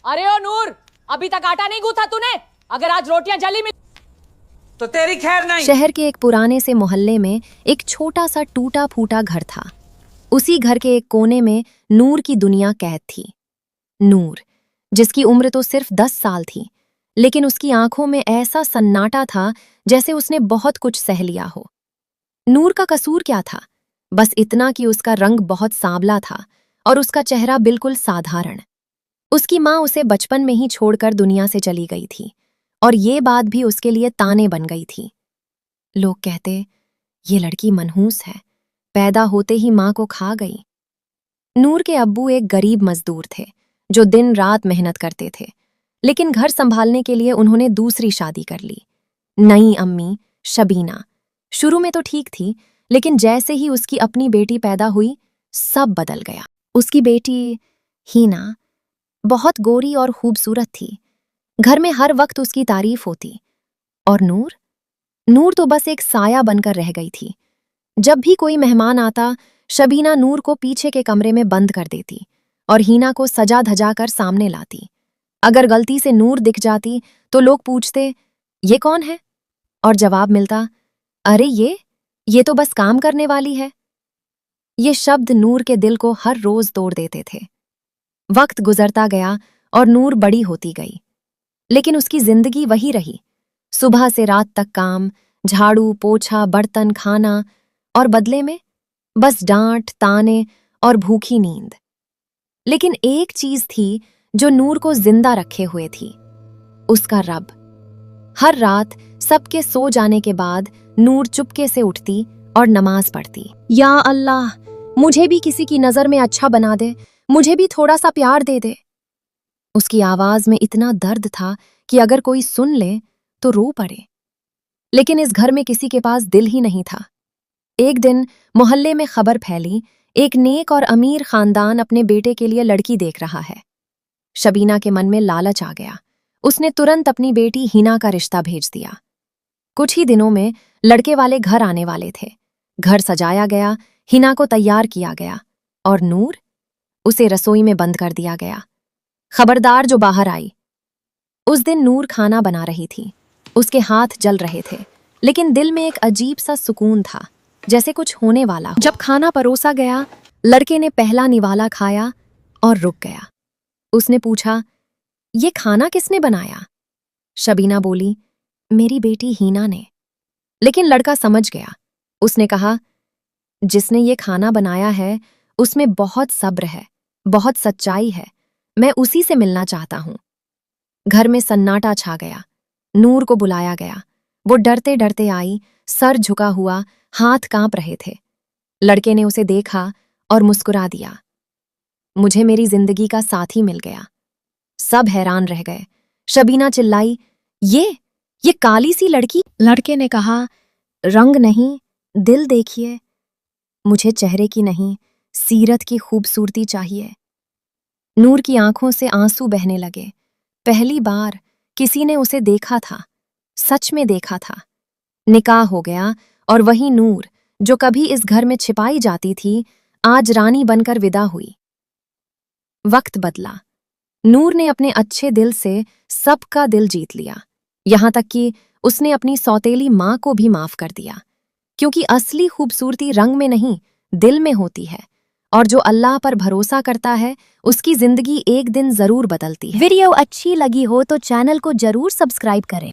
अरे ओ नूर, अभी तक आटा नहीं गूंथा तूने? अगर आज रोटियां जली मिल तो तेरी खैर नहीं। शहर के एक पुराने से मोहल्ले में एक छोटा सा टूटा फूटा घर था। उसी घर के एक कोने में नूर की दुनिया कैद थी। नूर, जिसकी उम्र तो सिर्फ 10 साल थी, लेकिन उसकी आंखों में ऐसा सन्नाटा था जैसे उसने बहुत कुछ सह लिया हो। नूर का कसूर क्या था? बस इतना कि उसका रंग बहुत सांवला था और उसका चेहरा बिल्कुल साधारण। उसकी माँ उसे बचपन में ही छोड़कर दुनिया से चली गई थी और ये बात भी उसके लिए ताने बन गई थी। लोग कहते, ये लड़की मनहूस है, पैदा होते ही माँ को खा गई। नूर के अब्बू एक गरीब मजदूर थे जो दिन रात मेहनत करते थे, लेकिन घर संभालने के लिए उन्होंने दूसरी शादी कर ली। नई अम्मी शबीना शुरू में तो ठीक थी, लेकिन जैसे ही उसकी अपनी बेटी पैदा हुई, सब बदल गया। उसकी बेटी हीना बहुत गोरी और खूबसूरत थी। घर में हर वक्त उसकी तारीफ होती। और नूर तो बस एक साया बनकर रह गई थी। जब भी कोई मेहमान आता, शबीना नूर को पीछे के कमरे में बंद कर देती और हीना को सजा धजा कर सामने लाती। अगर गलती से नूर दिख जाती तो लोग पूछते, ये कौन है? और जवाब मिलता, अरे ये तो बस काम करने वाली है। ये शब्द नूर के दिल को हर रोज तोड़ देते थे। वक्त गुजरता गया और नूर बड़ी होती गई, लेकिन उसकी जिंदगी वही रही। सुबह से रात तक काम, झाड़ू पोछा, बर्तन, खाना, और बदले में बस डांट, ताने और भूखी नींद। लेकिन एक चीज थी जो नूर को जिंदा रखे हुए थी, उसका रब। हर रात सबके सो जाने के बाद नूर चुपके से उठती और नमाज पढ़ती। या अल्लाह, मुझे भी किसी की नजर में अच्छा बना दे, मुझे भी थोड़ा सा प्यार दे दे। उसकी आवाज में इतना दर्द था कि अगर कोई सुन ले तो रो पड़े। लेकिन इस घर में किसी के पास दिल ही नहीं था। एक दिन मोहल्ले में खबर फैली, एक नेक और अमीर खानदान अपने बेटे के लिए लड़की देख रहा है। शबीना के मन में लालच आ गया। उसने तुरंत अपनी बेटी हीना का रिश्ता भेज दिया। कुछ ही दिनों में लड़के वाले घर आने वाले थे। घर सजाया गया, हीना को तैयार किया गया और नूर, उसे रसोई में बंद कर दिया गया। खबरदार जो बाहर आई। उस दिन नूर खाना बना रही थी। उसके हाथ जल रहे थे, लेकिन दिल में एक अजीब सा सुकून था, जैसे कुछ होने वाला हो। जब खाना परोसा गया, लड़के ने पहला निवाला खाया और रुक गया। उसने पूछा, ये खाना किसने बनाया? शबीना बोली, मेरी बेटी हीना ने। लेकिन लड़का समझ गया। उसने कहा, जिसने ये खाना बनाया है उसमें बहुत सब्र है, बहुत सच्चाई है, मैं उसी से मिलना चाहता हूं। घर में सन्नाटा छा गया। नूर को बुलाया गया। वो डरते डरते आई, सर झुका हुआ, हाथ कांप रहे थे। लड़के ने उसे देखा और मुस्कुरा दिया। मुझे मेरी जिंदगी का साथी मिल गया। सब हैरान रह गए। शबीना चिल्लाई, ये काली सी लड़की? लड़के ने कहा, रंग नहीं, दिल देखिए। मुझे चेहरे की नहीं, सीरत की खूबसूरती चाहिए। नूर की आंखों से आंसू बहने लगे। पहली बार किसी ने उसे देखा था, सच में देखा था। निकाह हो गया और वही नूर जो कभी इस घर में छिपाई जाती थी, आज रानी बनकर विदा हुई। वक्त बदला। नूर ने अपने अच्छे दिल से सबका दिल जीत लिया, यहां तक कि उसने अपनी सौतेली मां को भी माफ कर दिया, क्योंकि असली खूबसूरती रंग में नहीं, दिल में होती है। और जो अल्लाह पर भरोसा करता है, उसकी जिंदगी एक दिन जरूर बदलती है। वीडियो अच्छी लगी हो तो चैनल को जरूर सब्सक्राइब करें।